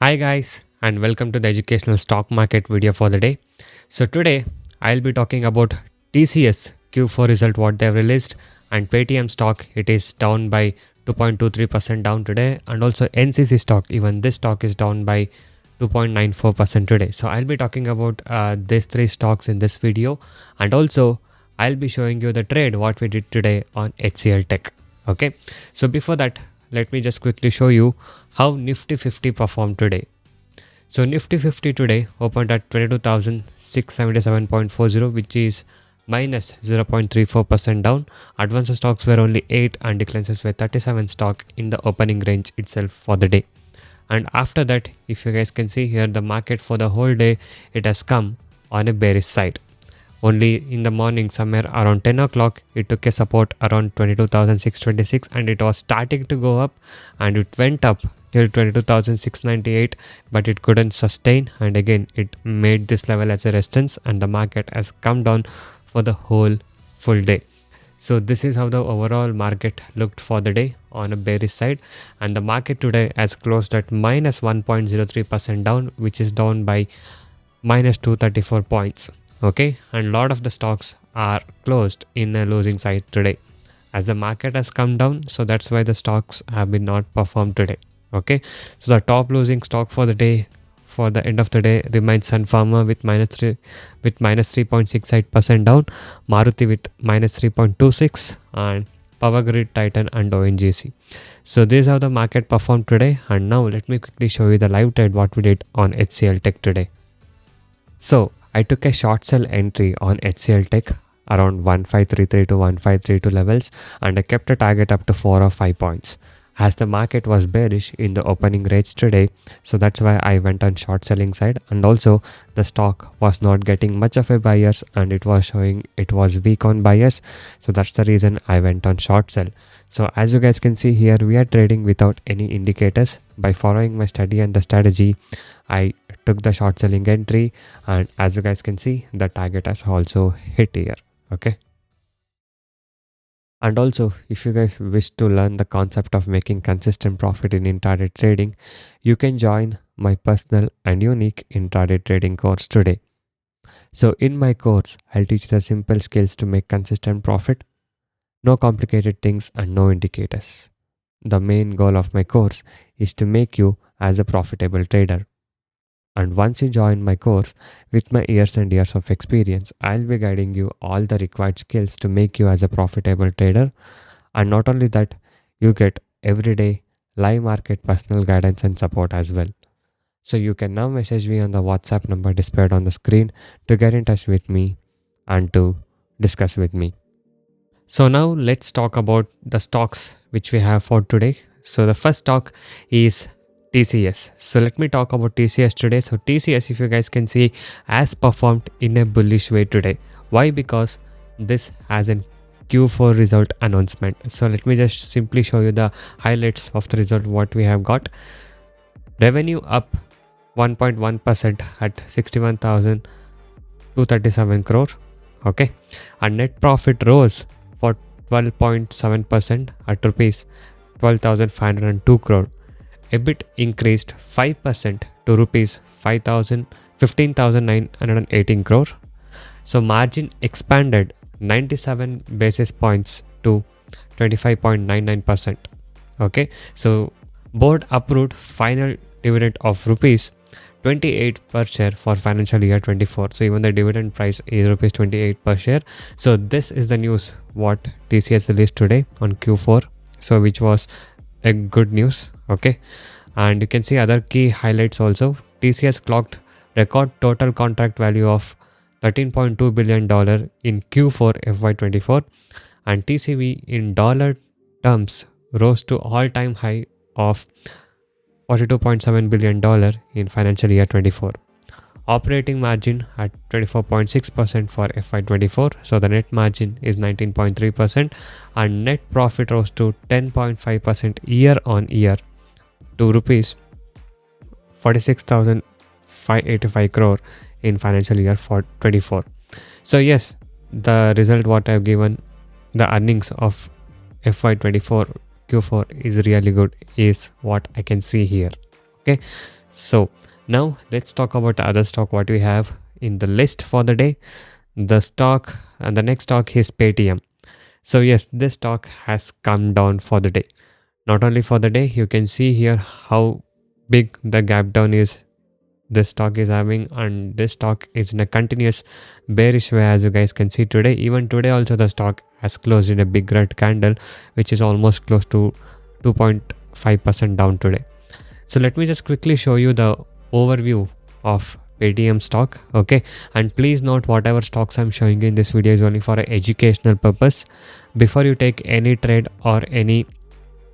Hi guys and welcome to the educational stock market video for the day. So today I'll be talking about TCS Q4 result what they've released and Paytm stock. It is down by 2.23% down today, and also NCC stock, even this stock is down by 2.94% today. So I'll be talking about these three stocks in this video, and also I'll be showing you the trade what we did today on HCL Tech. Okay, so before that, let me just quickly show you how Nifty 50 performed today. So Nifty 50 today opened at 22,677.40, which is minus 0.34% down. Advanced stocks were only 8 and declines were 37 stock in the opening range itself for the day. And after that, if you guys can see here, the market for the whole day, it has come on a bearish side. Only in the morning, somewhere around 10 o'clock, it took a support around 22,626 and it was starting to go up, and it went up till 22,698, but it couldn't sustain, and again it made this level as a resistance, and the market has come down for the whole full day. So this is how the overall market looked for the day on a bearish side, and the market today has closed at minus 1.03% down, which is down by minus 234 points. Okay, and a lot of the stocks are closed in a losing side today as the market has come down, so that's why the stocks have been not performed today. Okay, so the top losing stock for the day, for the end of the day, remains Sun Pharma with minus 3.68% down, Maruti with minus 3.26, and Power Grid, Titan and ONGC. So this is how the market performed today, and now let me quickly show you the live trade what we did on HCL Tech today. So I took a short sell entry on HCL Tech around 1533 to 1532 levels, and I kept a target up to 4 or 5 points. As the market was bearish in the opening range today, so that's why I went on short selling side, and also the stock was not getting much of a buyers and it was showing it was weak on buyers, so that's the reason I went on short sell. So as you guys can see here, we are trading without any indicators. By following my study and the strategy, I took the short selling entry, and as you guys can see, the target has also hit here. Okay, and also if you guys wish to learn the concept of making consistent profit in intraday trading, you can join my personal and unique intraday trading course today. So in my course, I'll teach the simple skills to make consistent profit, no complicated things and no indicators. The main goal of my course is to make you as a profitable trader. And once you join my course, with my years and years of experience, I'll be guiding you all the required skills to make you as a profitable trader. And not only that, you get everyday live market personal guidance and support as well. So you can now message me on the WhatsApp number displayed on the screen to get in touch with me and to discuss with me. So now let's talk about the stocks which we have for today. So the first stock is TCS. So let me talk about TCS today. So TCS, if you guys can see, has performed in a bullish way today. Why? Because this has an Q4 result announcement. So let me just simply show you the highlights of the result what we have got. Revenue up 1.1% at 61,237 crore. Okay, and net profit rose for 12.7% at rupees 12,502 crore. EBIT increased 5% to rupees 15,918 crore. So margin expanded 97 basis points to 25.99%. Okay, so board approved final dividend of rupees 28 per share for financial year 24. So even the dividend price is rupees 28 per share. So this is the news what TCS released today on Q4, so which was a good news. Okay, and you can see other key highlights also. TCS clocked record total contract value of $13.2 billion in Q4 FY24, and TCV in dollar terms rose to all-time high of $42.7 billion in financial year 24. Operating margin at 24.6% for FY24, so the net margin is 19.3%, and net profit rose to 10.5% year on year to rupees 46,585 crore in financial year 24. So yes, the result what I've given, the earnings of FY24 Q4 is really good, is what I can see here. Okay, So now let's talk about the other stock what we have in the list for the day. The stock and the next stock is Paytm. So yes, this stock has come down for the day. Not only for the day, you can see here how big the gap down is this stock is having, and this stock is in a continuous bearish way, as you guys can see today. Even today also the stock has closed in a big red candle, which is almost close to 2.5% down today. So let me just quickly show you the overview of Paytm stock. Okay, and please note whatever stocks I'm showing you in this video is only for an educational purpose. Before you take any trade or any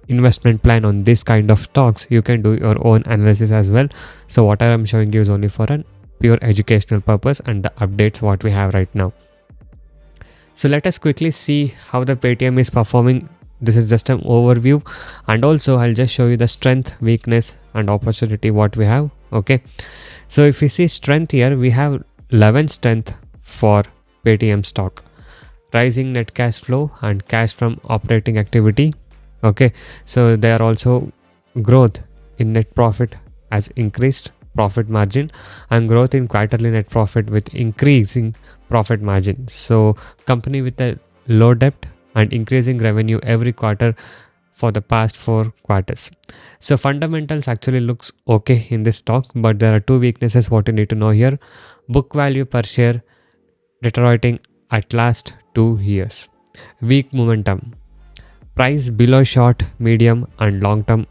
investment plan on this kind of stocks, you can do your own analysis as well. So whatever I'm showing you is only for a pure educational purpose and the updates what we have right now. So let us quickly see how the Paytm is performing. This is just an overview, and also I'll just show you the strength, weakness and opportunity what we have. Okay, so if you see strength here, we have 11 strength for Paytm stock, rising net cash flow and cash from operating activity. Okay, so there are also growth in net profit as increased profit margin, and growth in quarterly net profit with increasing profit margin. So company with a low debt and increasing revenue every quarter for the past 4 quarters. So fundamentals actually looks okay in this stock, but there are two weaknesses what you need to know here. Book value per share deteriorating at last 2 years. Weak momentum. Price below short, medium and long term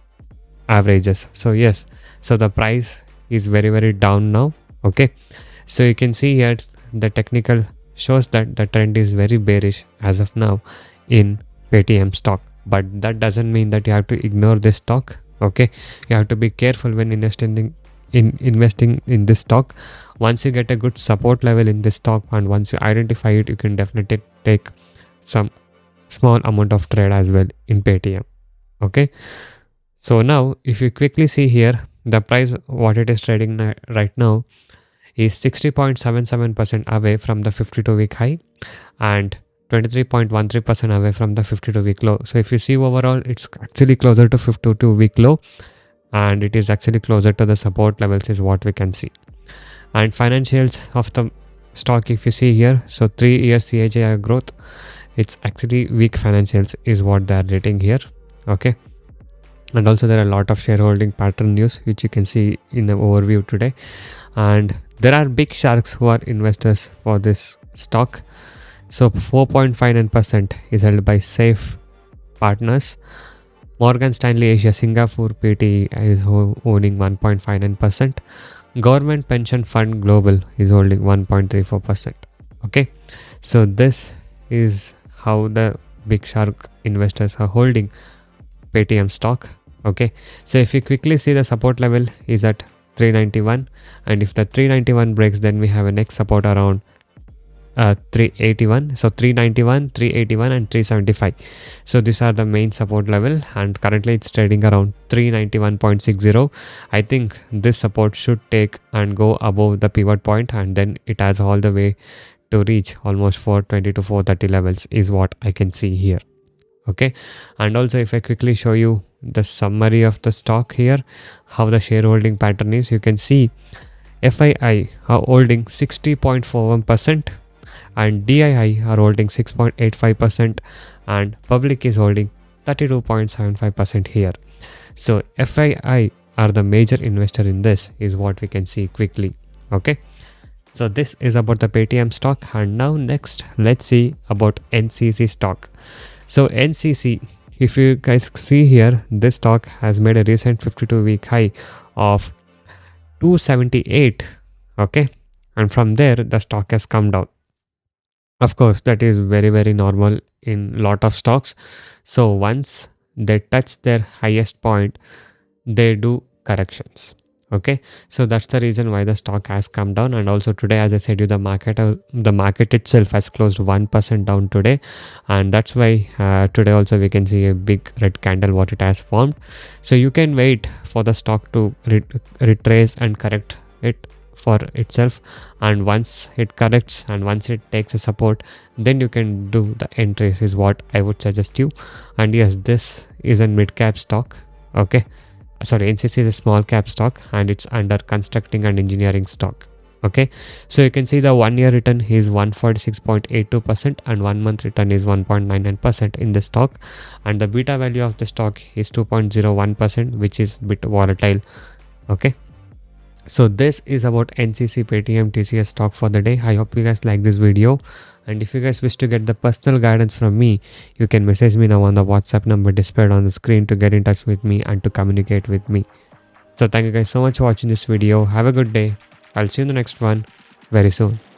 averages. So yes, so the price is very down now. Okay, so you can see here the technical shows that the trend is very bearish as of now in Paytm stock, but that doesn't mean that you have to ignore this stock. Okay, you have to be careful when investing in this stock. Once you get a good support level in this stock and once you identify it, you can definitely take some small amount of trade as well in Paytm. Okay, so now if you quickly see here, the price what it is trading right now is 60.77% away from the 52-week high and 23.13% away from the 52-week low. So if you see overall, it's actually closer to 52-week low, and it is actually closer to the support levels is what we can see. And financials of the stock, if you see here, so 3-year CAGR growth, it's actually weak financials is what they are rating here. Okay, and also there are a lot of shareholding pattern news which you can see in the overview today, and there are big sharks who are investors for this stock. So 4.59% is held by Safe Partners. Morgan Stanley Asia Singapore PT is owning 1.59%. Government Pension Fund Global is holding 1.34%. Okay, so this is how the big shark investors are holding Paytm stock. Okay, so if you quickly see, the support level is at 391, and if the 391 breaks, then we have a next support around 381. So 391, 381 and 375. So these are the main support level, and currently it's trading around 391.60. I think this support should take and go above the pivot point, and then it has all the way to reach almost 420 to 430 levels is what I can see here. Okay, and also if I quickly show you the summary of the stock here, how the shareholding pattern is, you can see FII are holding 60.41% and DII are holding 6.85% and public is holding 32.75% here. So FII are the major investor in this is what we can see quickly. Okay, so this is about the Paytm stock, and now next let's see about NCC stock. So NCC, if you guys see here, this stock has made a recent 52-week high of 278. Okay, and from there the stock has come down. Of course, that is very normal in lot of stocks. So once they touch their highest point, they do corrections. Okay, so that's the reason why the stock has come down. And also today, as I said you, the market itself has closed 1% down today, and that's why today also we can see a big red candle what it has formed. So you can wait for the stock to retrace and correct it for itself, and once it corrects and once it takes a support, then you can do the entries is what I would suggest you. And yes, this is a mid cap stock. Okay, NCC is a small cap stock and it's under constructing and engineering stock. Okay, so you can see the 1 year return is 146.82% and 1 month return is 1.99% in the stock, and the beta value of the stock is 2.01%, which is bit volatile. Okay, so this is about NCC, Paytm, TCS stock for the day. I hope you guys like this video, and if you guys wish to get the personal guidance from me, you can message me now on the WhatsApp number displayed on the screen to get in touch with me and to communicate with me. So thank you guys so much for watching this video. Have a good day. I'll see you in the next one very soon.